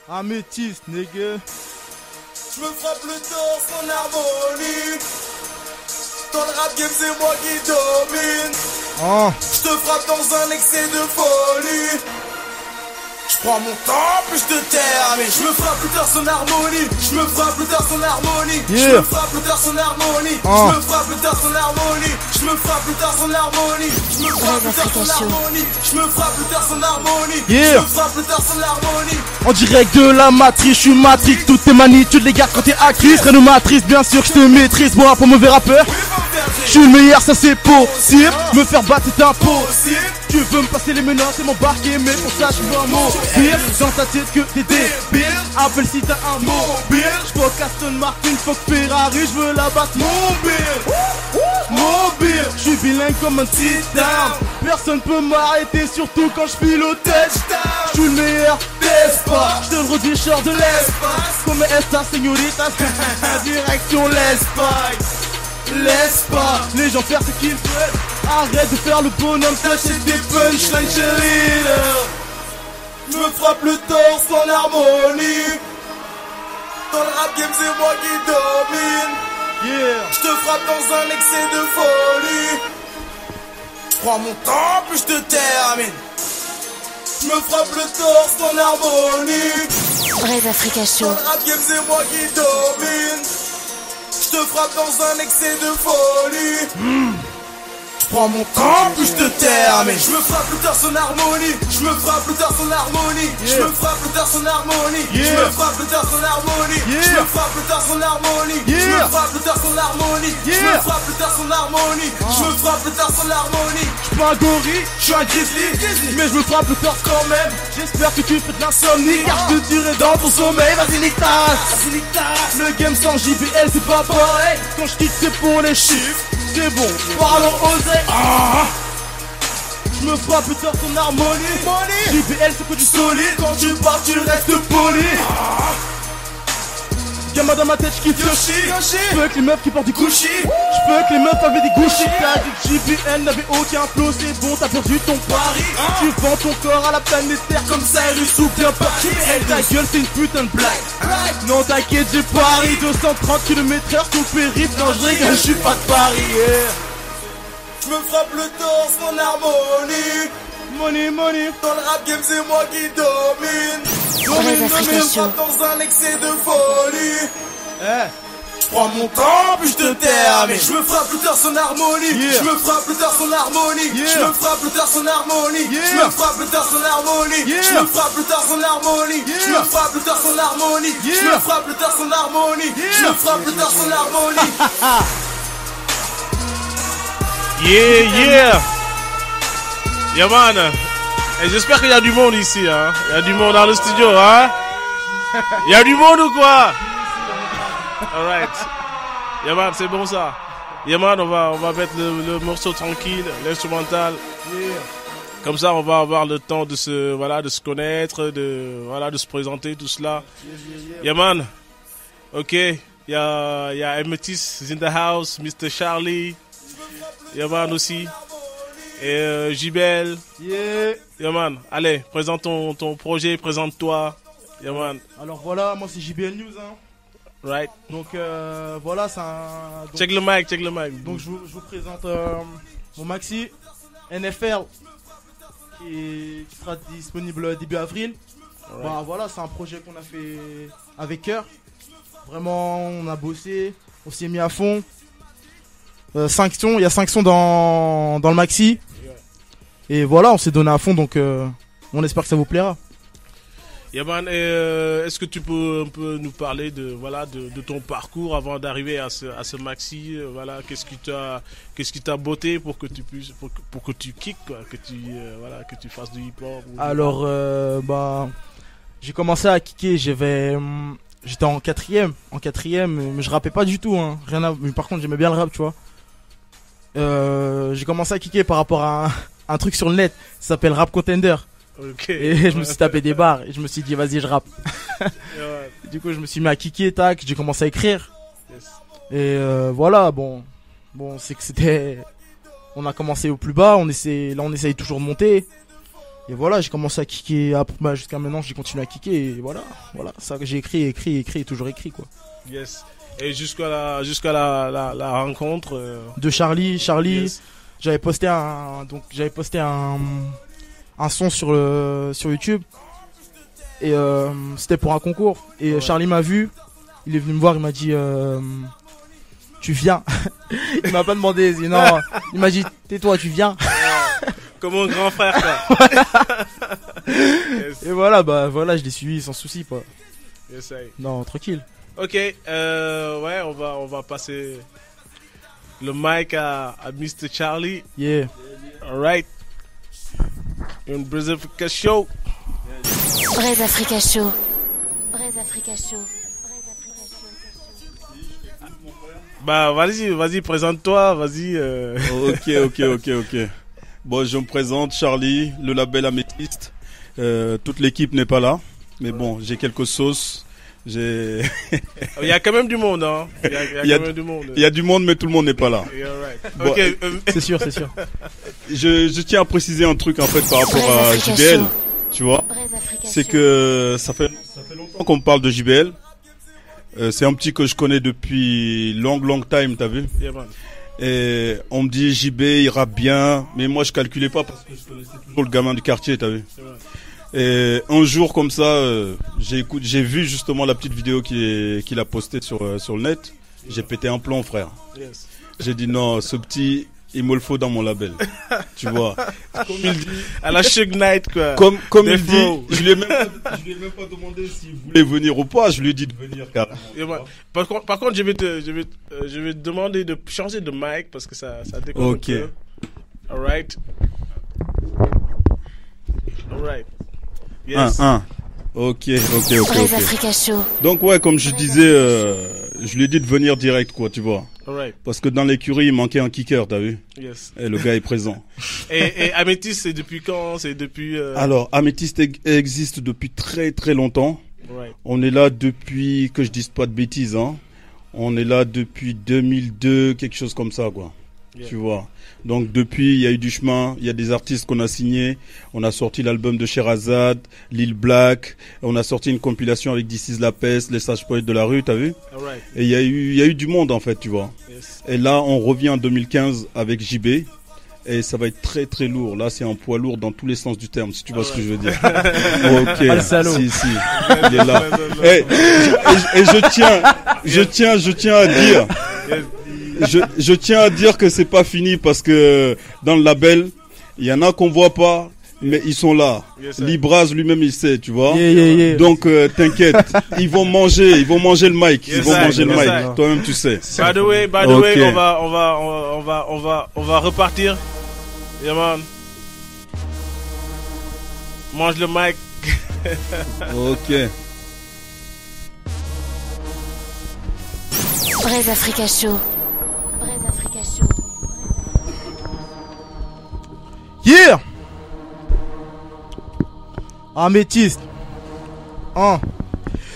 Un métis, nigga. Je me frappe le torse en harmonie. Dans le rap game c'est moi qui domine. Je te frappe dans un excès de folie. Je prends mon temps, puis je te termine. Je me frappe le torse en harmonie. Je me frappe le torse en harmonie. Je me frappe le torse en harmonie. Je me frappe le torse en harmonie. Je me frappe le torse en harmonie. Je me frappe le torse en harmonie. Je me frappe le torse en harmonie. Je me frappe le torse en harmonie. En direct de la matrice, je suis matrix. Toutes tes manies, tu les gardes quand t'es actrice. Rien ne matrice, bien sûr que je te maîtrise. Moi, pour mauvais rappeur, je suis le meilleur, ça c'est possible. Me faire battre c'est impossible. Tu veux me passer les menaces et m'embarquer, mais pour ça je veux un mot pire. Dans ta tête que t'es débile. Appelle si t'as un mobile. J'vois Aston Martin, fuck Ferrari, j'veux la battre mobile. J'suis bilingue comme un titan. Personne peut m'arrêter, surtout quand j'file au touchdown. J'suis le meilleur d'espace. J'te le redis, j'sors de l'espace. Comme esta señorita, direction l'Espagne. Laisse pas les gens faire ce qu'ils veulent. Arrête de faire le bonhomme, sachez des punchlines cheerleader. Je me frappe le torse en harmonie. Dans le rap game c'est moi qui domine. Je te frappe dans un excès de folie. Je prends mon temps puis je te termine. Je me frappe le torse en harmonie. Rêve Africa Show. Dans le rap game c'est moi qui domine. Je te frappe dans un excès de folie. Je prends mon temps puis je te termine. Je me frappe le torse en harmonie. Je me frappe le torse en harmonie. Je me frappe le torse en harmonie. Je me frappe le torse en harmonie. Je me frappe le torse en harmonie. Je me frappe le torse en harmonie. Je me frappe le torse en harmonie. Je me frappe le torse en harmonie. J'suis pas un gorille, j'suis un grizzly. Mais j'me frappe le torse quand même. J'espère que tu fais de l'insomnie, car que tu es dans ton sommeil. Vas-y nique ta race. Le game sans JBL c'est pas pareil. Quand j'quitte c'est pour les chiffres. C'est bon, parlons oseille. J'me frappe le torse en harmonie. JBL c'est que du solide. Quand tu pars tu restes poli. Gamin dans ma tête j'kiffe Yoshi. J'peux que les meufs qui portent du Gucci. J'peux que les meufs avaient des Gucci. T'as dit que JBL n'avait aucun flow. C'est bon t'as perdu ton pari. Tu vends ton corps à la planète Terre comme Cyrus ou bien pas. Ta gueule c'est une putain de blague. Non t'inquiète j'ai pari. 230 km/h sous le périph'. Non je rigole j'suis pas de Paris. Je me frappe le torse en harmonie. Money. Dans le rap game c'est moi qui domine. Je me frappe dans un excès de folie. Je prends mon temps puis je te termine. Je me frappe le torse en harmonie. Je me frappe le torse en harmonie. Je me frappe le torse en harmonie. Je me frappe le torse en harmonie. Je me frappe le torse en harmonie. Je me frappe le torse en harmonie. Je me frappe le torse en harmonie. Je me frappe le torse en harmonie. Yeah man. Et j'espère qu'il y a du monde ici hein. Il y a du monde dans le studio hein. Il y a du monde ou quoi? Alright. Yeah man, c'est bon ça. Yeah man, on va mettre le morceau tranquille, l'instrumental. Comme ça on va avoir le temps de se connaître, de se présenter tout cela. Yeah man. OK, il y a Amethyst in the house, Mr. Charlie. Yeah man aussi. Et JBL. Yeah man, allez, présente ton projet, présente-toi. Yeah man. Alors voilà, moi c'est JBL News hein. Right. Donc voilà, c'est un... Donc, check le mic. Donc je vous présente mon maxi NFL qui sera disponible début avril. Right. Bah voilà, c'est un projet qu'on a fait avec cœur. Vraiment, on a bossé, on s'y est mis à fond. 5 sons, il y a 5 sons dans le maxi. Et voilà, on s'est donné à fond, donc on espère que ça vous plaira. Yeah man, est-ce que tu peux un peu nous parler de ton parcours avant d'arriver à ce maxi, voilà, qu'est-ce qui t'a botté pour que tu puisses pour que tu kicks quoi, que tu fasses du hip-hop. Alors j'ai commencé à kicker, j'étais en quatrième, mais je rappais pas du tout hein, mais par contre j'aimais bien le rap, tu vois. J'ai commencé à kicker par rapport à un truc sur le net, ça s'appelle Rap Contender. Okay. Et je me suis tapé des barres et je me suis dit vas-y je rappe. Du coup je me suis mis à kicker, tac, j'ai commencé à écrire. Et voilà, bon c'est que on a commencé au plus bas, on essaye toujours de monter. Et voilà, j'ai commencé à kicker, jusqu'à maintenant j'ai continué à kicker et voilà, ça que j'ai écrit et toujours écrit quoi. Yes. Et jusqu'à la rencontre de Charlie, yes. j'avais posté un son sur YouTube et c'était pour un concours et ouais. Charlie m'a vu, il est venu me voir, il m'a dit tu viens. Il m'a pas demandé, non, il m'a dit tais-toi, tu viens. Comme un grand frère quoi. Yes. Et voilà, je l'ai suivi sans souci pas. Yes, non, tranquille. Ok, ouais, on va passer le mic à Mr. Charlie. Yeah. Alright. Une Braz Africa Show. Braz Africa Show. Bah vas-y, présente-toi, vas-y. Ok. Bon, je me présente, Charlie, le label Améthyste. Toute l'équipe n'est pas là, mais bon, j'ai quelques sauces. Il y a quand même du monde, hein. Il y a du monde, mais tout le monde n'est pas là. Right. Bon, okay. C'est sûr. Je tiens à préciser un truc en fait par rapport à JBL, tu vois. C'est que ça fait longtemps qu'on me parle de JBL. C'est un petit que je connais depuis long time, t'as vu? Yeah, man. Et on me dit JB il rappe bien, mais moi je calculais pas parce que je connaissais toujours le gamin du quartier, t'as vu? Et un jour comme ça, j'ai vu justement la petite vidéo qu'il a postée sur le net. J'ai pété un plomb, frère. Yes. J'ai dit non, ce petit, il me le faut dans mon label. Tu vois. Comme il dit, à la Suge Knight quoi. Comme il dit, je lui ai même pas demandé s'il voulait venir ou pas. Je lui ai dit de venir carrément. Par contre, je vais te demander de changer de mic parce que ça déconne un peu. Alright. Yes. Ok. Donc ouais, comme je disais, je lui ai dit de venir direct quoi, tu vois. Alright. Parce que dans l'écurie, il manquait un kicker, t'as vu? Yes. Et le gars est présent. et Améthyste, c'est depuis quand? C'est depuis Alors, Améthyste existe depuis très très longtemps. Right. On est là depuis, que je dise pas de bêtises, hein. On est là depuis 2002, quelque chose comme ça, quoi. Yeah. Tu vois. Donc depuis, il y a eu du chemin, il y a des artistes qu'on a signés. On a sorti l'album de Sherazade, Lil Black. On a sorti une compilation avec This Is La Peste, Les Sages Poètes de la Rue, t'as vu? Right. Et il y a eu du monde en fait, tu vois. Yes. Et là, on revient en 2015 avec JB. Et ça va être très très lourd. Là, c'est un poids lourd dans tous les sens du terme, si tu vois ce que je veux dire. Ok. Ah, le salaud. Si. Il est là. Et je tiens à dire. Je tiens à dire que c'est pas fini parce que dans le label, il y en a qu'on voit pas, mais ils sont là. Yes, Libraz lui-même il sait, tu vois. Yeah. Donc t'inquiète, ils vont manger le mic, ils vont manger le mic. Toi-même tu sais. By the way, on va repartir. Yeah man. Mange le mic. Ok. Braz Africa Show. Yeah. Améthyste.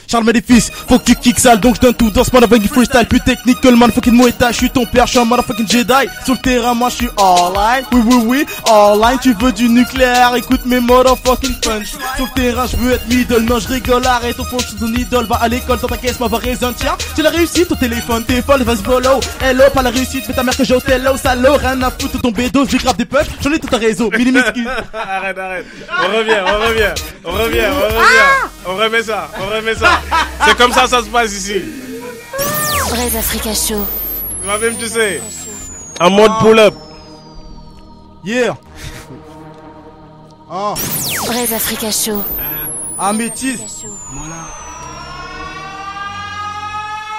Charles Maléfice, faut que tu kicks sale, donc je donne tout dans ce motherfucking freestyle. Plus technique que le motherfucking Muay Thai. Je suis ton père, je suis un motherfucking Jedi. Sur le terrain, moi je suis all-line. Oui, all-line. Tu veux du nucléaire, écoute mes motherfucking punch. Sur le terrain, je veux être middle. Non, je rigole, arrête au fond, je suis ton idole. Va à l'école, dans ta caisse, ma raison. Tiens, tu l'as réussi, ton téléphone, t'es folle, vas-y, follow. Hello, pas la réussite, mais ta mère que j'ai au tello. Salaud, rien à foutre de ton bédo, je lui grave des puffs. J'en ai tout un réseau, minimise. Arrête. On revient. On remet ça. C'est comme ça se passe ici. Braz Africa Show. Moi-même, tu sais. En mode pull-up. Yeah. Braz Africa Show. Améthyste.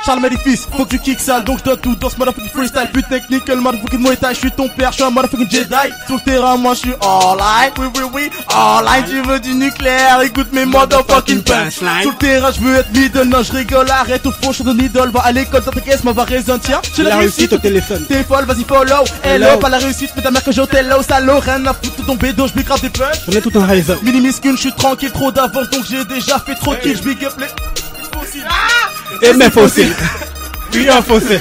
Charles Maléfice, faut que tu kicks sale, donc je donne tout dans ce motherfucking freestyle. Plus technique que le motherfucking Muay Thai. Je suis ton père, je suis un motherfucking Jedi. Sur le terrain, moi je suis all-line. Oui, all-line. Tu veux du nucléaire, écoute mes motherfucking punchlines. Sur le terrain, je veux être middle, non je rigole, arrête au fond, je suis ton idole. Va à l'école, dans ta caisse, ma raison. Tiens, j'ai la réussite au téléphone. T'es folle, vas-y follow. Hello, pas la réussite, mais ta mère que j'ai au tello. Salaud, rien à foutre de ton bédo, je grave des punch. J'en ai tout un raison. Minimiscule, je suis tranquille, trop d'avance, donc j'ai déjà fait trop kill. Je big up les fossiles. Et mes fossiles. Oui, un fossé.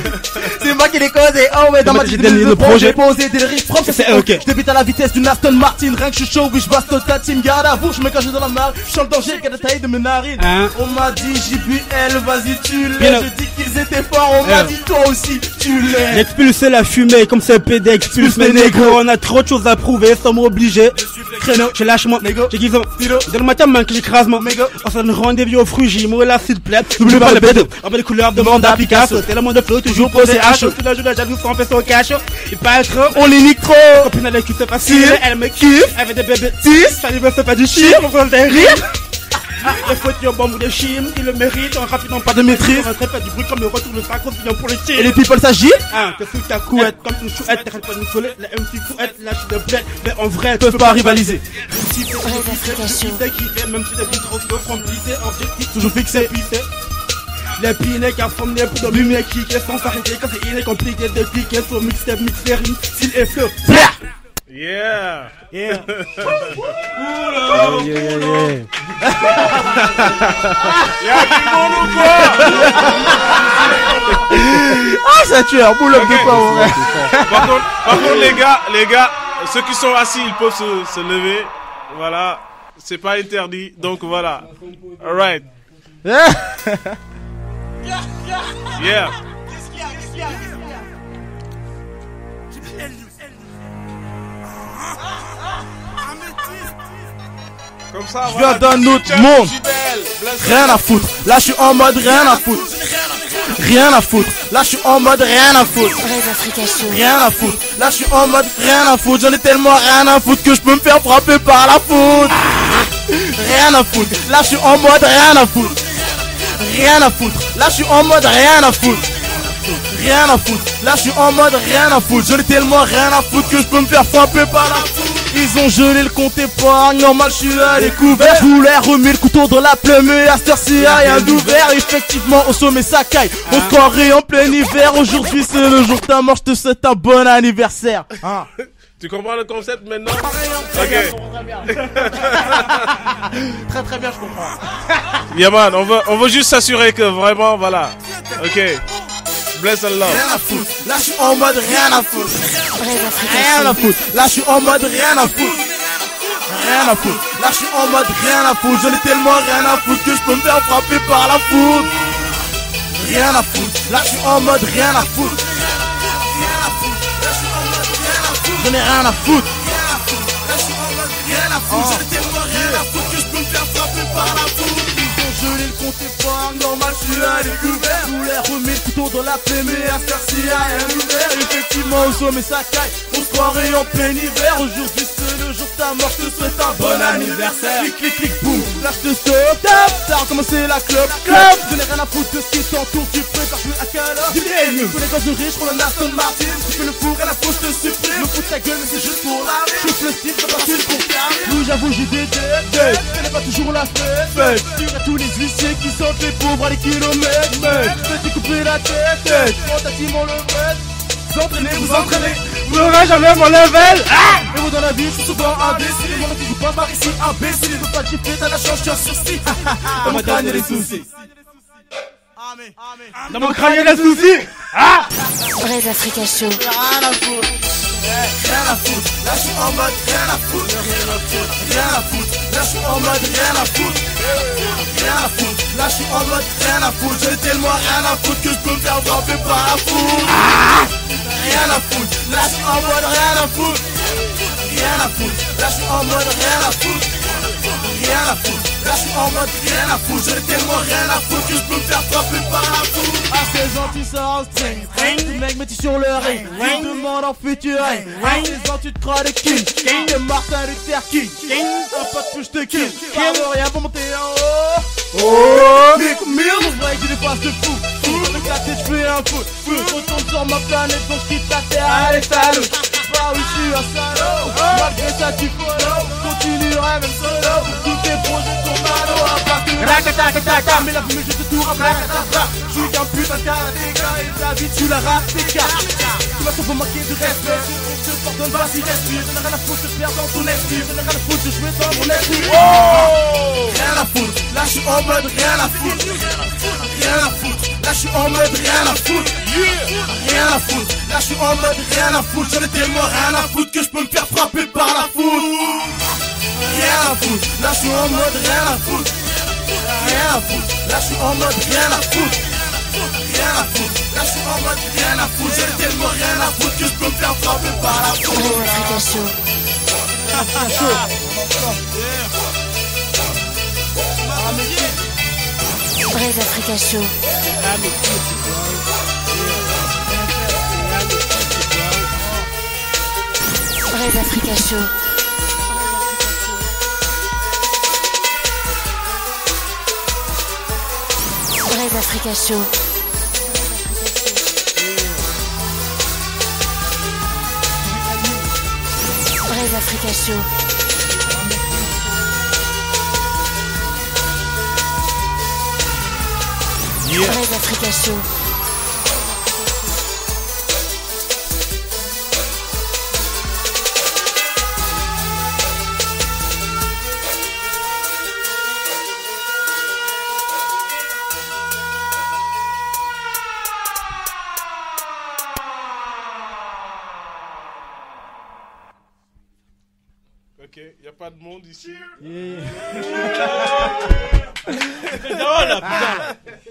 C'est moi qui l'ai causé. Oh ouais, dans ma tête, le projet posé, des lyrics propres, c'est ok. Débite à la vitesse d'une Aston Martin. Rien que je suis chaud, oui, je basse ta team. Garde à vous, je me cache dans la mare. Je sens le danger, qu'à la taille de mes narines. On m'a dit JBL, vas-y, tu l'es. Je dis qu'ils étaient forts, on m'a dit toi aussi, tu l'es. Expulser la fumée, comme c'est PD, expulse les négros. On a trop de choses à prouver, sommes obligés. Créneau, je lâche moi, j'ai qu'ils ont. Dans le matin, manque l'écrase moi. On se donne rendez-vous au Frugimo, là, s'il te plaît. N'oublie pas le bête. Après les couleurs de monde à Picasso. C'est le monde de flow, toujours posé à chaud. Tout le jour, la jalouse, on fait son cash. Il parle trop, on les nique trop. Copine, elle écoute, c'est facile. Elle me kiffe. Elle fait des bébés 10. Ça lui veut, c'est pas du chiffre. On fait des rires. Le fauteuil au bambou de chim, il le mérite, en rapidement pas de maîtrise. On fait du bruit comme le retour de 50 millions pour le tir. Et les people s'agit? T'es sous ta couette, comme une chouette, t'arrêtes pas de nous coller, la MC fouette, lâche de bled, mais en vrai, tu peux pas rivaliser. Même si t'es plus trop slow, compliqué, objectif, toujours fixé, pissé. Les pinés qui affrontent les poules de lumière qui sans s'arrêter, quand c'est iné compliqué de cliquer sur mixtape, mixering, style et flow. Yeah. Yeah. Y'a du monde ou quoi? Ah, ça tue un boulot de quoi, mon frère. Par contre, les gars, ceux qui sont assis, ils peuvent se lever. Voilà. C'est pas interdit. Donc voilà. Alright. Yeah. Comme ça, je viens d'un autre monde. Rien à foutre. Là, je suis en mode rien à foutre. Rien à foutre. Là, je suis en mode rien à foutre. Rien à foutre. Là, je suis en mode rien à foutre. J'en ai tellement rien à foutre que je peux me faire frapper par la foudre. Rien à foutre. Là, je suis en mode rien à foutre. Rien à foutre. Là, je suis en mode rien à foutre. Rien à foutre. Là, je suis en mode rien à foutre. J'en ai tellement rien à foutre que je peux me faire frapper par la foudre. Ils ont gelé le compte épargne, normal je suis à découvert. Je voulais remettre le couteau dans la plume et à cette heure-ci y'a rien d'ouvert. Effectivement au sommet ça caille, on se croirait en plein hiver. Aujourd'hui c'est le jour de ta mort, je te souhaite un bon anniversaire. Tu comprends le concept maintenant? Très bien. Très bien je comprends. Yeah man, on veut juste s'assurer que vraiment voilà. Ok. Bless and love. Rien à foutre. Là je suis en mode rien à foutre. Rien à foutre. Là je suis en mode rien à foutre. Rien à foutre. Là je suis en mode rien à foutre. J'en ai tellement rien à foutre que je peux me faire frapper par la foudre. Rien à foutre. Là je suis en mode rien à foutre. J'en ai rien à foutre. Là je suis en mode rien à foutre. J'en ai tellement rien à foutre que je peux me faire frapper par la foudre. Ils ont gelé le compte épargne, normal je suis à découvert. Je voulais remettre le couteau dans la plaie mais à cette heure-ci y'a rien d'ouvert. Effectivement au sommet ça caille, on se croirait en plein hiver. Aujourd'hui c'est le jour de ta mort, je te souhaite un bon anniversaire. Clic clic clic boum, là je te saute. Ça a recommencé la club. Je n'ai rien à foutre de ce qui t'entoure. Tu prépares plus à quelle heure? Tous les gosses de riches roulent un Aston Martin. Tu fais le four et la fausse te supprime. Me fous de ta gueule mais c'est juste pour la vie. Je suis le style, c'est pas facile pour faire. Oui j'avoue j'ai des dettes, ce n'est pas toujours la fête. Tire à tous les huissiers qui sortent les pauvres à des kilomètres. Je vais découper la tête, tentativement le fait. Vous entraînez, vous n'aurez jamais mon level. Et vous dans la vie, je suis souvent imbécile. Moi qui joue pas par ici, imbécile. Le pas de gifler, t'as la chance, je suis en sursis. Dans mon crâne y'a des soucis. Dans mon crâne y'a des soucis. Braise Africa Show. Rien à foutre. Rien à foutre. Là je suis en mode rien à foutre. Rien à foutre. Là je suis en mode rien à foutre. Rien à foutre. Là je suis en mode rien à foutre. J'ai tellement rien à foutre que je peux me faire frapper par la foudre. Rien à foutre. Là je suis en mode rien à foutre. Rien à foutre. Là je suis en mode rien à foutre. Rien à foutre. Là je suis en mode rien à foutre. J'ai tellement rien à foutre que je peux me faire frapper par la foudre. Ah c'est gentil ça en string. Le mec met-tu sur le ring. Tu demandes en featuring. Les ans tu te crois de king. T'es Martin Luther King. Un pote que je te kill. Parle rien pour monter en haut. Oh mais on voit que tu dépasses de fou. Avec la tête je fais un fou. Je retourne sur ma planète donc je quitte la terre. Allez salut. Bah oui je suis un salaud. Malgré ça tu follow. Continuerai même solo. Tous tes projets sont malos. À part que rakataka. Mais la fumée je te tourne à blacataka. Je suis qu'un putain de karatéka. Et ta vie tu la rates tes cartes. Tu vas souvent manquer de respect. On te pardonne vas-y respire. Je n'ai rien à foutre de perdre dans ton esprit. Je n'ai rien à foutre de jouer dans mon esprit. Rien à foutre. Là je suis en mode rien à foutre. Rien à foutre. Là je suis en mode rien à foutre. Rien à foutre. Là je suis en mode rien à foutre. J'en ai tellement rien à foutre que je peux me faire frapper par la foule. Rien à foutre. Là je suis en mode rien à foutre. Rien à foutre. Là je suis en mode rien à foutre. Rien à foutre. Là je suis en mode rien à foutre. J'en ai tellement rien à foutre que je peux me faire frapper par la foule. Africa Show. Braise Africa Show. Braise Africa Show. Braise Africa Show. Braise Africa Show. Braise Africa Show. Ok, y a pas de monde ici.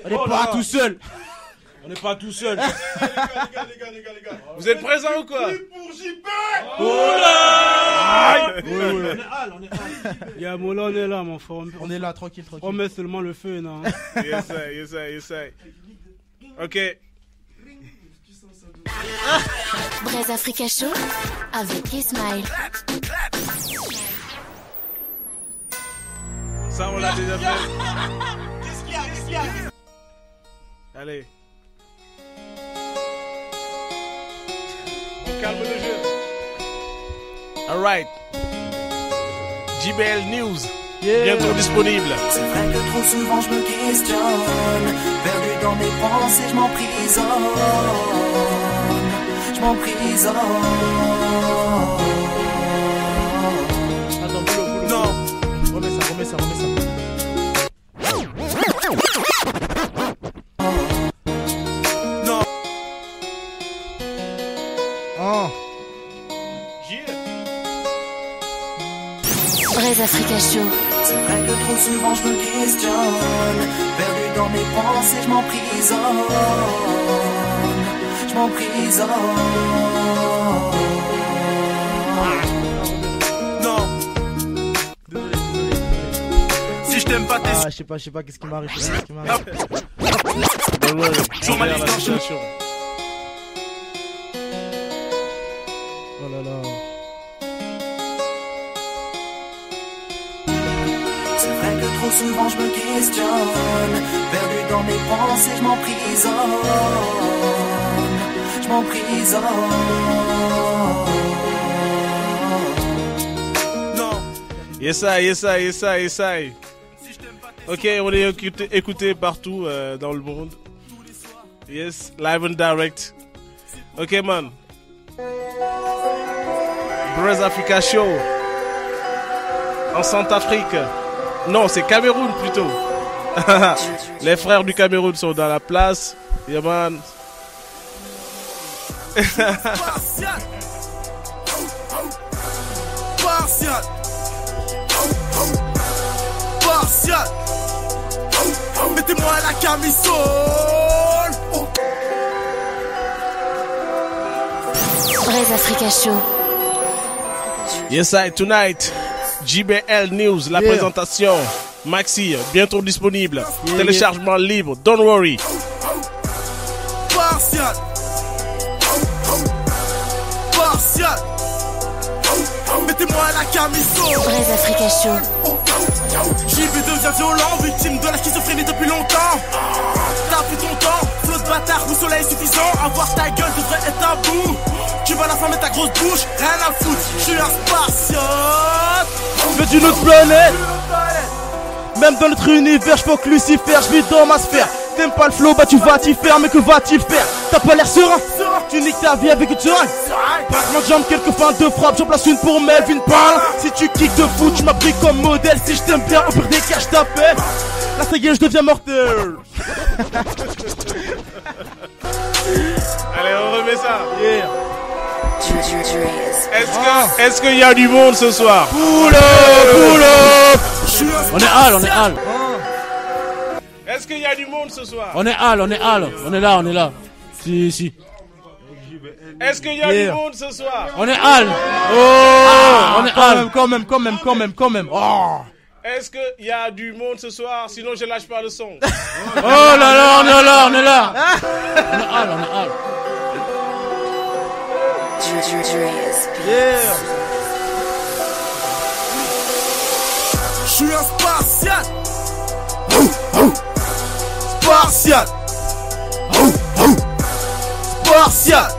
On n'est pas tout seul. On n'est pas tout seul. Les gars. Vous êtes présents ou quoi? Pour JP. On est Y'a Mola, on est là, mon frère. On est là, tranquille. On met seulement le feu, non? Yes, sir. Ok. Braise Africa Show avec Ismaël. Ça, on l'a déjà fait. Qu'est-ce qu'il y a? Allez. On calme le jeu. Alright. JBL News. Bientôt disponible. C'est vrai que trop souvent je me questionne, perdu dans mes pensées, je m'emprisonne. Attends, boulot. Non. Remets ça. Non. Oh. Braise Africa Show. C'est vrai que trop souvent je me questionne, perdu dans mes pensées, je m'emprisonne. Non. Désolé. Si je t'aime pas, t'es Ah, je sais pas qu'est-ce qui m'arrive. Journaliste. Oh là là. C'est vrai que trop souvent je me questionne, perdu dans mes pensées, je m'emprisonne. Non. Yes, I. Ok, on est écouté partout dans le monde. Yes, live and direct. Ok, man. Braise Africa Show. En Centrafrique. Non, c'est Cameroun plutôt. Les frères du Cameroun sont dans la place. Yeah, man. Partial. Mettez-moi la camisole. Braise Africa Show. Yes, I, tonight. JBL News, la présentation. Maxi, bientôt disponible. Téléchargement libre, don't worry. Partial. Mettez-moi la camisole. Braise Africa Show. JB devient violent, victime de la schizophrénie depuis longtemps. T'as pris ton temps, flot de bâtard, le soleil suffisant. Avoir ta gueule devrait être tabou. Tu vas la fermer ta grosse bouche, rien à foutre. Je suis un spartiate. Mais d'une autre planète. Même dans notre univers, je que Lucifer, je vis dans ma sphère. T'aimes pas le flow, bah tu vas t'y faire, mais que va-t-il faire? T'as pas l'air serein, tu niques ta vie avec une seringue. Battement de jambes, quelques fins de frappe, j'en place une pour Melvin parle. Si tu kicks de foot, tu m'as pris comme modèle. Si je t'aime bien, au pire des cas, je t'appelle. Là ça y est, je deviens mortel. me remets ça. Yeah. Est-ce qu'il y a du monde ce soir? Pull up. On est hall. Est-ce qu'il y a du monde ce soir? On est hall. On est là. Si. Est-ce qu'il y a du monde ce soir? On est hall. On est hall. Quand même. Oh. Est-ce qu'il y a du monde ce soir? Sinon je lâche pas le son. Oh là, on est là. On est hall. Yeah. Je suis un spartiate. Spartiate.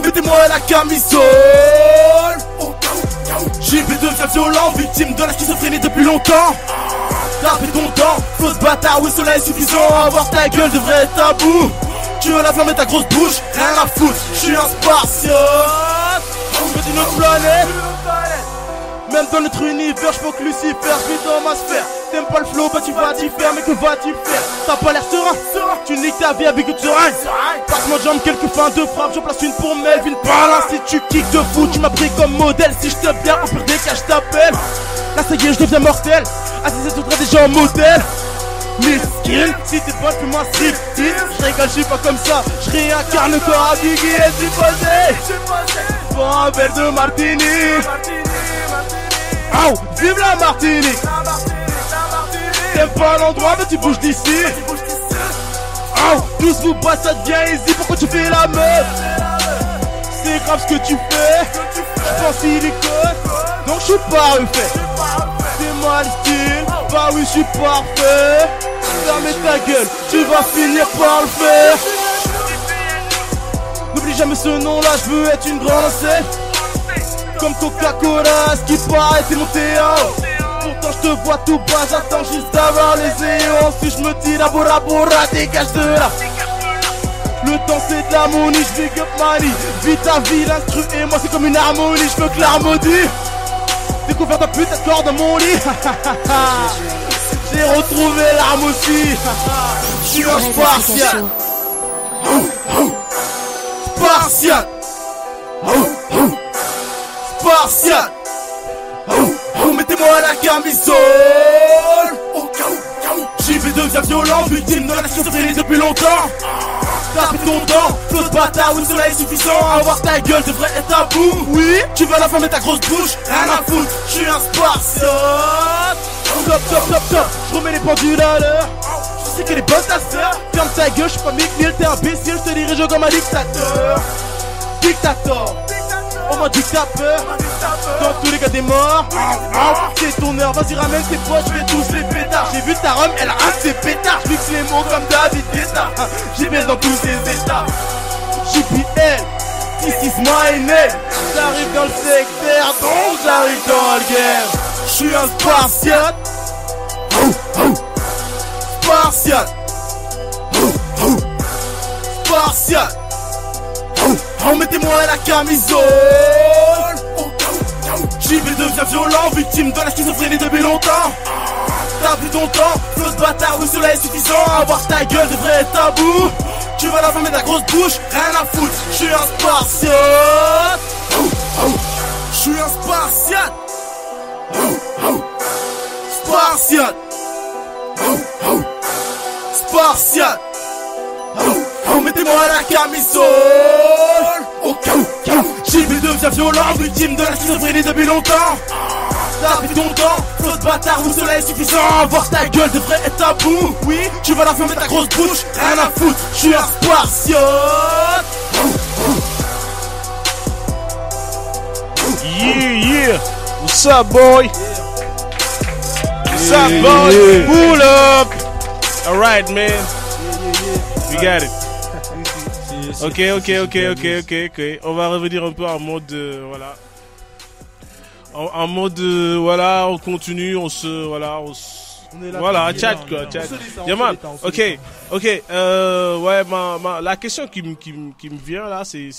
Mettez-moi la camisole. JB devient violent, victime de la schizophrénie depuis longtemps. T'as fait ton temps, fausse bâtard, oui cela est suffisant. Avoir ta gueule devrait être tabou. Tu veux la flamme et ta grosse bouche, rien à foutre. Je suis un spartiate. Je veux d'une planète. Même dans notre univers, je que Lucifer, je vis dans ma sphère. T'aimes pas le flow, bah tu vas t'y faire, mais que vas-tu faire? T'as pas l'air serein, tu niques ta vie avec une seringue. Passe-moi de jambe, quelques fins de frappe, j'en place une pour Melvin Parlin. Si tu kicks de fou, tu m'as pris comme modèle. Si je te viens, au pire des cas, je t'appelle. Là ça y est, je deviens mortel. Assis c'est tout déjà en modèle. Miskin, si t'es pas fais-moi strip. Je rigole, je suis pas comme ça. Je réincarne le corps à Biggie et j'suis posé. Prends un verre de Martini. Oh, vive la Martinique. T'aimes pas l'endroit mais tu bouges d'ici. Oh, tous vous battent ça devient easy. Pourquoi tu fais la meuf? C'est grave ce que tu fais. J'pense silicone, donc j'suis pas refait. C'est mal style, bah oui j'suis parfait. Fermez ta gueule, tu vas finir par le faire. N'oublie jamais ce nom là, je veux être une grande enseigne. Comme Coca-Cola, ce qui paraît c'est mon théâtre. Pourtant je te vois tout bas, j'attends juste d'avoir les séances. Si je me dis la bora bora, dégage de là. Le temps c'est de l'harmonie, je big up money. Vis ta vie, l'instru et moi c'est comme une harmonie. Je veux que l'harmonie découvert ta putain de corps dans mon lit. J'ai retrouvé l'arme aussi. Je suis un spartiate. Spartiate. Spartiate. Mettez-moi la camisole. JB devient violent, victime de la schizophrénie depuis longtemps. T'as fait ton temps, fausse bâtard, oui cela est suffisant. Avoir ta gueule devrait être tabou. Oui, tu veux la femme et ta grosse bouche, rien à foutre. Je suis un spartiate. Top, je remets les pendules à l'heure. Je sais qu'elle est bonne ta sœur. Ferme ta gueule, je suis pas Mick Mill, t'es imbécile, je te dirige comme un dictateur. Dictator, au moins dictateur. Dans tous les cas des morts. C'est ton heure, vas-y ramène tes potes, je vais tous les pétards. J'ai vu ta rhum, elle a un de ses pétards. Je mixe les mots comme David Guetta. J'y baisse dans tous ses états. JPL, this is my name. J'arrive dans le secteur, donc j'arrive dans le game. Je suis un spartiate. Spartiate. Spartiate. Mettez-moi la camisole. JB devient violent, victime de la schizophrénie depuis longtemps. T'as pris ton temps, fausse bâtard, oui cela est suffisant. Avoir ta gueule devrait être tabou. Tu vas la femme et ta grosse bouche, rien à foutre. Je suis un spartiate. Je suis un spartiate. Spartiate. Spartiate. Mettez-moi la camisole. JB devient violent, victime de la schizophrénie depuis longtemps. T'as fait ton temps, fausse bâtard, oui cela est suffisant. Avoir ta gueule devrait être tabou. Oui, tu vas la fermer ta grosse bouche, rien à foutre. Je suis un spartiate. Yeah. What's up, boy? What's up, boy? Pull up. All right, man. We got it. Ok. On va revenir un peu en mode, voilà. En mode, voilà, on continue, on est là, voilà, chat, quoi, chat. Yaman, ok. Ouais, la question qui me vient là, c'est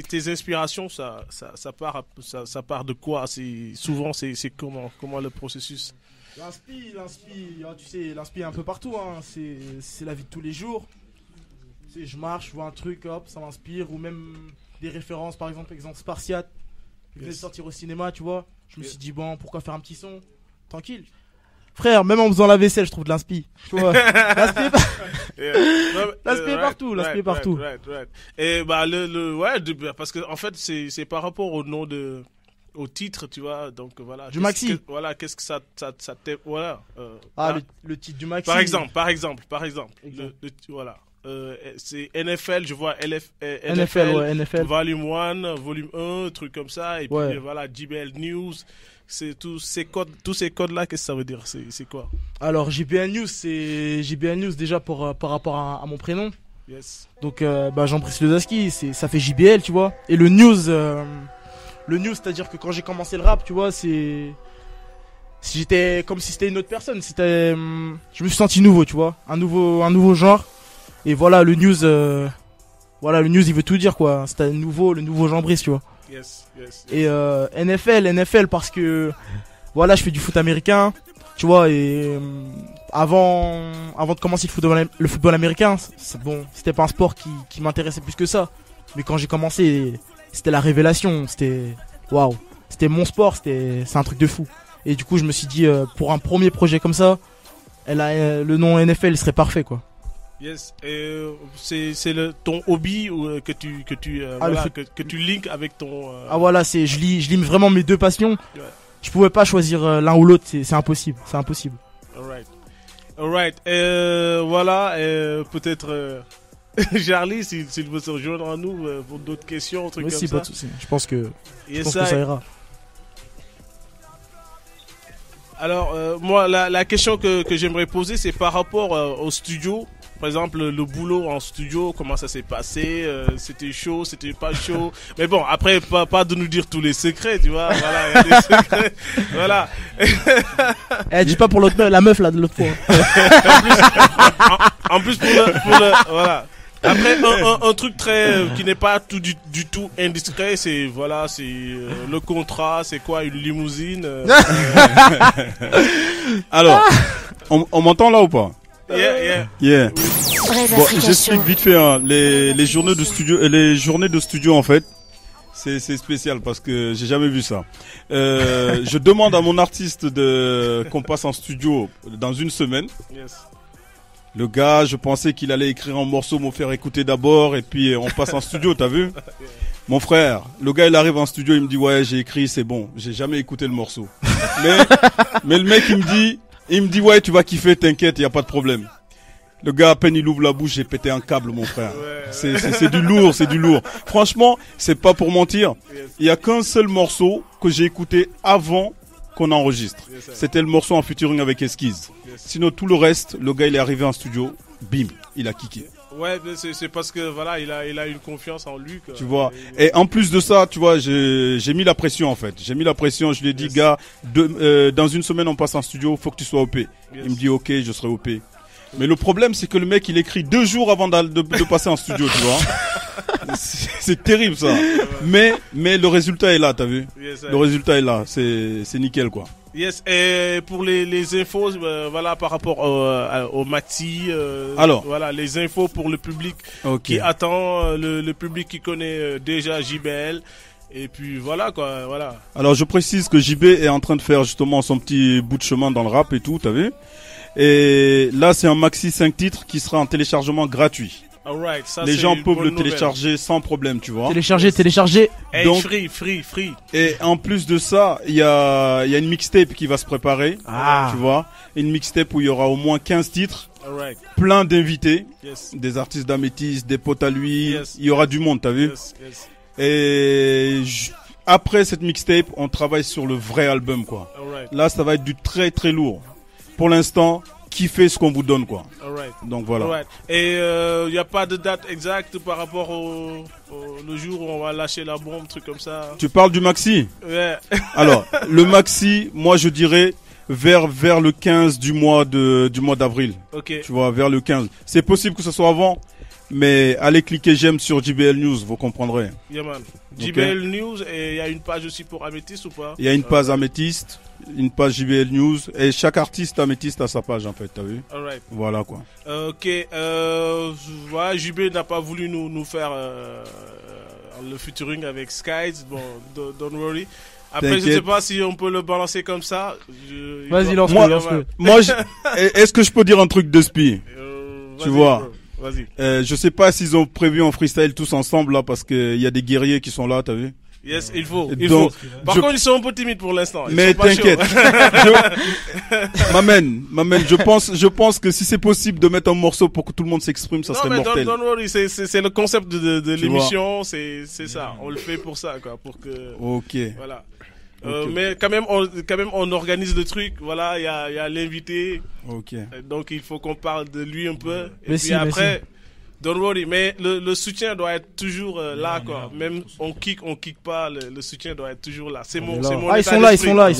tes inspirations, ça part de quoi? Souvent, c'est comment le processus? L'inspi, tu sais, l'inspi un peu partout, hein. C'est la vie de tous les jours. Je marche, je vois un truc, hop, ça m'inspire. Ou même des références, par exemple Spartiate. Il venait de sortir au cinéma, tu vois. Je me suis dit, bon, pourquoi faire un petit son? Tranquille. Frère, même en faisant la vaisselle, je trouve de l'inspi. Tu vois. L'inspi est partout, l'inspi est partout. Right. Et bah, parce que, en fait, c'est par rapport au nom au titre, tu vois, donc voilà. Du maxi. Qu'est-ce que ça t'aime, voilà. Le titre du maxi. Par exemple. Voilà. C'est NFL, je vois NFL, Volume 1, Volume 1, truc comme ça, et puis voilà, JBL News, c'est tous ces codes-là, qu'est-ce que ça veut dire, c'est quoi? Alors, JBL News, c'est JBL News déjà par rapport à mon prénom. Yes. Donc, Jean-Brice Lezaski, ça fait JBL, tu vois. Et le news, c'est-à-dire que quand j'ai commencé le rap, tu vois, j'étais comme si c'était une autre personne. Je me suis senti nouveau, tu vois, un nouveau genre. Et voilà, le news, il veut tout dire, quoi. C'était le nouveau Jean-Brice, tu vois. Yes. Et NFL parce que voilà, je fais du foot américain, tu vois, et avant de commencer le football américain, c'était pas un sport qui m'intéressait plus que ça. Mais quand j'ai commencé, c'était la révélation, c'était waouh, c'était mon sport, c'est un truc de fou. Et du coup, je me suis dit pour un premier projet comme ça, le nom NFL serait parfait, quoi. Yes, c'est ton hobby que tu links avec ton. Voilà, je lis vraiment mes deux passions. Ouais. Je pouvais pas choisir l'un ou l'autre, c'est impossible, Alright. Voilà, peut-être Charlie, s'il veut se rejoindre à nous pour d'autres questions, trucs comme ça. Pas de souci. Je pense que ça ira. Alors, moi, la question que j'aimerais poser, c'est par rapport au studio. Par exemple, le boulot en studio, comment ça s'est passé? C'était chaud, c'était pas chaud. Mais bon, après, pas de nous dire tous les secrets, tu vois. Voilà, il y a des secrets. Voilà. Dis pas pour la meuf là de l'autre fois. En plus pour le voilà. Après, un truc qui n'est pas du tout indiscret, c'est le contrat, c'est quoi, une limousine. Alors, on m'entend là ou pas? Yeah. Bon, j'explique vite fait les journées de studio en fait. C'est spécial parce que j'ai jamais vu ça. Je demande à mon artiste qu'on passe en studio dans une semaine. Yes. Le gars, je pensais qu'il allait écrire un morceau, me faire écouter d'abord et puis on passe en studio, t'as vu? Mon frère, le gars il arrive en studio, il me dit ouais j'ai écrit, c'est bon, j'ai jamais écouté le morceau. mais le mec il me dit ouais tu vas kiffer, t'inquiète, y a pas de problème. Le gars à peine il ouvre la bouche, j'ai pété un câble mon frère. C'est du lourd, c'est du lourd. Franchement, c'est pas pour mentir. Il y a qu'un seul morceau que j'ai écouté avant qu'on enregistre. C'était le morceau en featuring avec Esquisse. Sinon tout le reste, le gars il est arrivé en studio, bim, il a kické. Ouais, c'est parce que voilà, il a une confiance en lui. Tu vois. Et en plus de ça, tu vois, j'ai mis la pression en fait. J'ai mis la pression. Je lui ai dit, gars, dans une semaine on passe en studio, faut que tu sois OP. Il me dit, ok, je serai OP. Mais le problème, c'est que le mec, il écrit 2 jours avant de passer en studio, tu vois. C'est terrible ça. Mais le résultat est là, t'as vu? Le résultat est là. C'est nickel quoi. Yes, et pour les infos, voilà, par rapport au Maxi, alors, voilà, les infos pour le public qui attend, le public qui connaît déjà JBL, et puis voilà quoi, voilà. Alors je précise que JB est en train de faire justement son petit bout de chemin dans le rap et tout, t'as vu? Et là c'est un Maxi 5 titres qui sera en téléchargement gratuit. Alright, ça, les gens peuvent le télécharger sans problème, tu vois. Télécharger. Hey, donc, free. Et en plus de ça, il y a une mixtape qui va se préparer, tu vois. Une mixtape où il y aura au moins 15 titres, plein d'invités, des artistes d'Amétis, des potes à lui, il y aura du monde, t'as vu. Et après cette mixtape, on travaille sur le vrai album, quoi. Là, ça va être du très très lourd. Pour l'instant, kiffez ce qu'on vous donne quoi. Donc voilà. Et il n'y a pas de date exacte par rapport le jour où on va lâcher la bombe, truc comme ça. Tu parles du Maxi? Ouais. Alors, le Maxi, moi je dirais vers le 15 du mois d'avril. OK. Tu vois, vers le 15. C'est possible que ce soit avant, Mais allez cliquer j'aime sur JBL News, vous comprendrez. Yeah man. JBL News, et il y a une page aussi pour Améthyste ou pas? Il y a une page Améthyste, une page JBL News, et chaque artiste Améthyste a sa page en fait, t'as vu? Alright. Voilà quoi. Ok, voilà, JB n'a pas voulu nous faire le featuring avec Skies, bon, don't worry. Après, je ne sais pas si on peut le balancer comme ça. Vas-y, lance-le. Moi, est-ce que je peux dire un truc de spi? Tu vois? Vas-y. Je sais pas s'ils ont prévu un freestyle tous ensemble là, parce qu'il y a des guerriers qui sont là, t'as vu? Yes, il faut. Par contre, ils sont un peu timides pour l'instant. Mais t'inquiète. M'amène. Je pense que si c'est possible de mettre un morceau pour que tout le monde s'exprime, ça serait mortel. Don't worry, c'est le concept de l'émission, c'est ça. On le fait pour ça, quoi, pour que. Ok. Voilà. Mais quand même, on organise le truc. Voilà, il y a l'invité. Ok. Donc il faut qu'on parle de lui un peu. Et puis après. Don't worry, mais le soutien doit être toujours là, quoi. Même on kick pas, le soutien doit être toujours là. C'est mon ils sont là.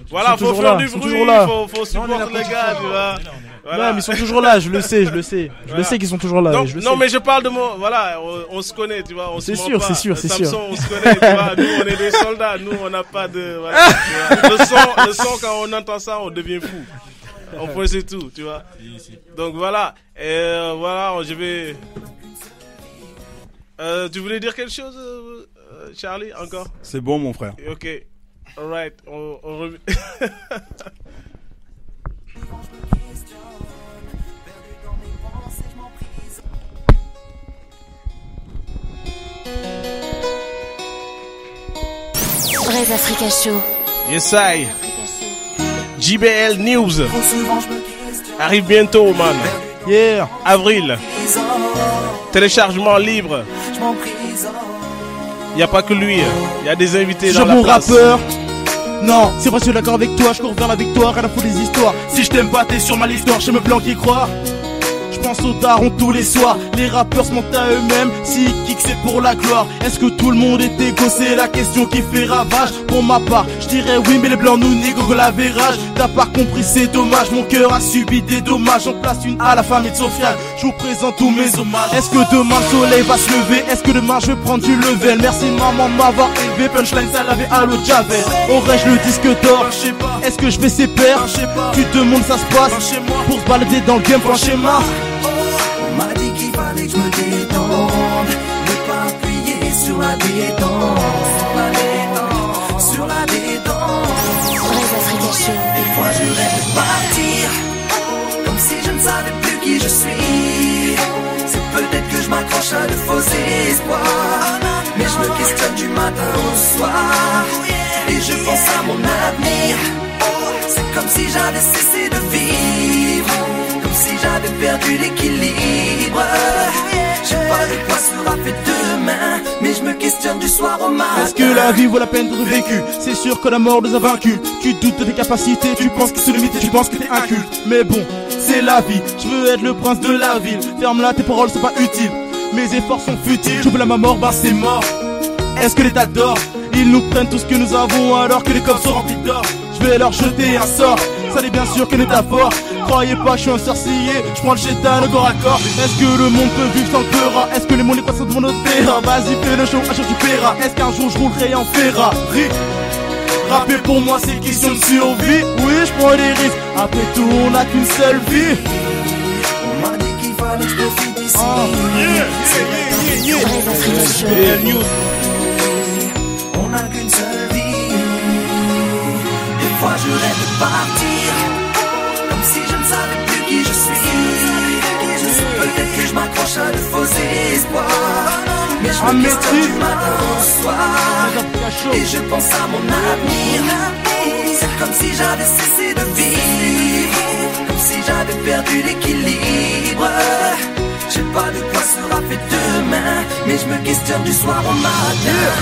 Voilà, faut faire du bruit, faut supporter les gars, tu vois. Voilà. Non, mais ils sont toujours là, je le sais. Je le sais qu'ils sont toujours là. Non, mais je parle de moi, voilà, on se connaît, tu vois. C'est sûr. Samson, on se connaît, tu vois. Nous, on est des soldats, nous, on n'a pas de, voilà, le son, quand on entend ça, on devient fou. On peut, c'est tout, tu vois. Donc voilà, voilà, je vais. Tu voulais dire quelque chose, Charlie, encore? C'est bon, mon frère. Ok, alright, on revient. Braise Africa Show. Yes, I. JBL News arrive bientôt, man. Yeah. Avril. Téléchargement libre. Y a pas que lui. Y a des invités dans la mon place. rappeur. Non, c'est vrai, je suis d'accord avec toi. Je cours vers la victoire, rien à foutre des histoires. Si je t'aime pas, t'es sur ma histoire. Je me planque y croire. Je pense aux darons tous les soirs. Les rappeurs se mentent à eux-mêmes. S'ils kick, c'est pour la gloire. Est-ce que tout le monde est égaux? C'est la question qui fait ravage. Pour ma part, je dirais oui, mais les blancs nous négocient la vérage. T'as pas compris, c'est dommage. Mon cœur a subi des dommages. On place une à la famille de Sofiane. Je vous présente tous mes hommages. Est-ce que demain le soleil va se lever? Est-ce que demain je vais prendre du level? Merci maman de m'avoir élevé. Punchline, ça l'avait à l'eau de Javel. Aurais-je le disque d'or? Est-ce que je vais ses pairs? Tu te demandes, ça se passe pour se balader dans le game, point schéma. On m'a dit qu'il fallait que je me détende, ne pas appuyer sur la détente, sur la détente. Braise Africa Show. Des fois je rêve de partir, comme si je ne savais plus qui je suis. C'est peut-être que je m'accroche à de faux espoirs, mais je me questionne du matin au soir, et je pense à mon avenir. C'est comme si j'avais cessé de vivre, si j'avais perdu l'équilibre. Je sais pas de quoi sera fait demain, mais je me questionne du soir au matin. Est-ce que la vie vaut la peine d'être vécue? C'est sûr que la mort nous a vaincus. Tu doutes de tes capacités, tu penses que c'est limité, tu penses que t'es inculte. Mais bon, c'est la vie, je veux être le prince de la ville. Ferme-la, tes paroles sont pas utiles, mes efforts sont futiles. J'ouvre la ma mort, bah c'est mort. Est-ce que l'État dort? Ils nous prennent tout ce que nous avons alors que les coffres sont remplis d'or. Je vais leur jeter un sort, ça n'est bien sûr que métaphore. Croyez pas, je suis un sorcier, je prends le chétan au corps à corps. Est-ce que le monde peut vivre sans le peur? Est-ce que les mondes croissent de mon autre terrain? Vas-y, fais le show, un jour tu paieras. Est-ce qu'un jour je roulerai en Ferrari? Rapper pour moi c'est question de survie. Oui, je prends des risques, après tout on n'a qu'une seule vie. On m'a dit qu'il fallait que je profite ici. Braise Africa Show. On n'a qu'une seule vie. Des fois je rêve de partir, comme si je ne savais plus qui je suis. Peut-être que je m'accroche à de faux espoirs, mais je me questionne du matin au soir, et je pense à mon avenir. C'est comme si j'avais cessé de vivre, comme si j'avais perdu l'équilibre. Je sais pas de quoi sera fait demain, mais je me questionne du soir au matin.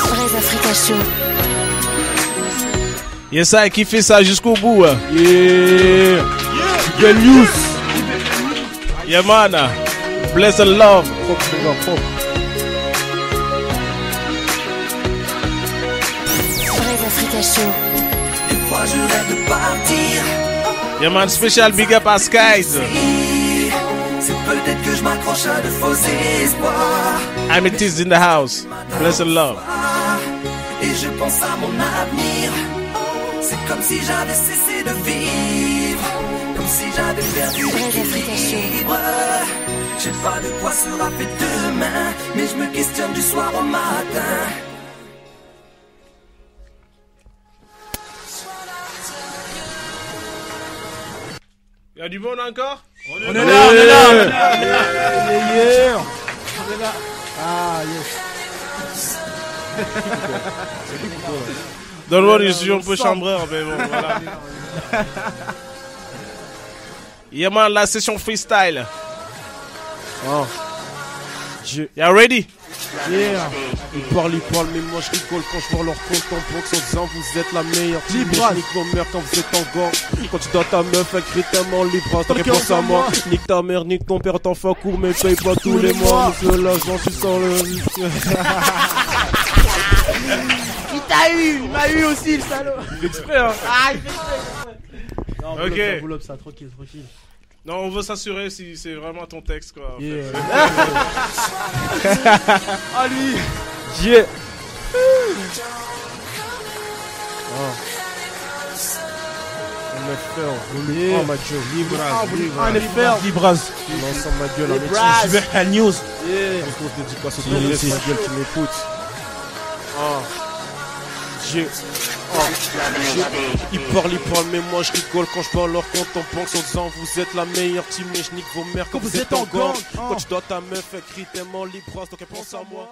Braise Africa Show. Yes, I qui fait ça jusqu'au bout. Yeah. Good news. Yeah, man. Bless and love. Braise Africa Show. Des fois je rêve de partir, Yeah man, spécial big up à Skies. C'est peut-être que je m'accroche à de faux espoirs. Amethyst in the house. Bless and love. Et je pense à mon avenir. C'est comme si j'avais cessé de vivre. Comme si j'avais perdu l'équilibre. Je sais pas de quoi sera fait demain, mais je me questionne du soir au matin. Y'a du monde encore? On est là, on est là, on est là. On est là. Ah, yes. Don't worry, je suis un peu chambreur, mais bon, voilà. Yeah man, la session freestyle. Oh. Y'all ready? Yeah. Ils parlent, mais moi je rigole quand je vois leur compte en box en disant vous êtes la meilleure team. Je nique vos mères quand vous êtes en gang. Quand tu dois ta meuf, elle crie tellement libre. T'as réponse à moi. Nique ta mère, nique ton père, t'en fais court, mais paye pas tous les mois. Monsieur l'agent, tu sens le. Il t'a eu, il m'a eu aussi le salaud. Il fait exprès, hein. Ah, il fait exprès. Non, Ok. pull up ça, tranquille, tranquille. Non, on veut s'assurer si c'est vraiment ton texte, quoi. En Yeah. fait. Ah, lui. Yeah. Yeah. Oh ma gueule, Libras. NFL. Libras. L'ensemble ma gueule, Libras. Super News. Yeah. Une grosse dédicace au Torres, ma gueule qui m'écoute. Ils parlent, mais moi je rigole quand je vois leur compte en banque en disant vous êtes la meilleure team, mais je nique vos mères quand vous êtes en gang. Quand tu dois ta meuf, elle crie tellement libre, donc elle pense à moi.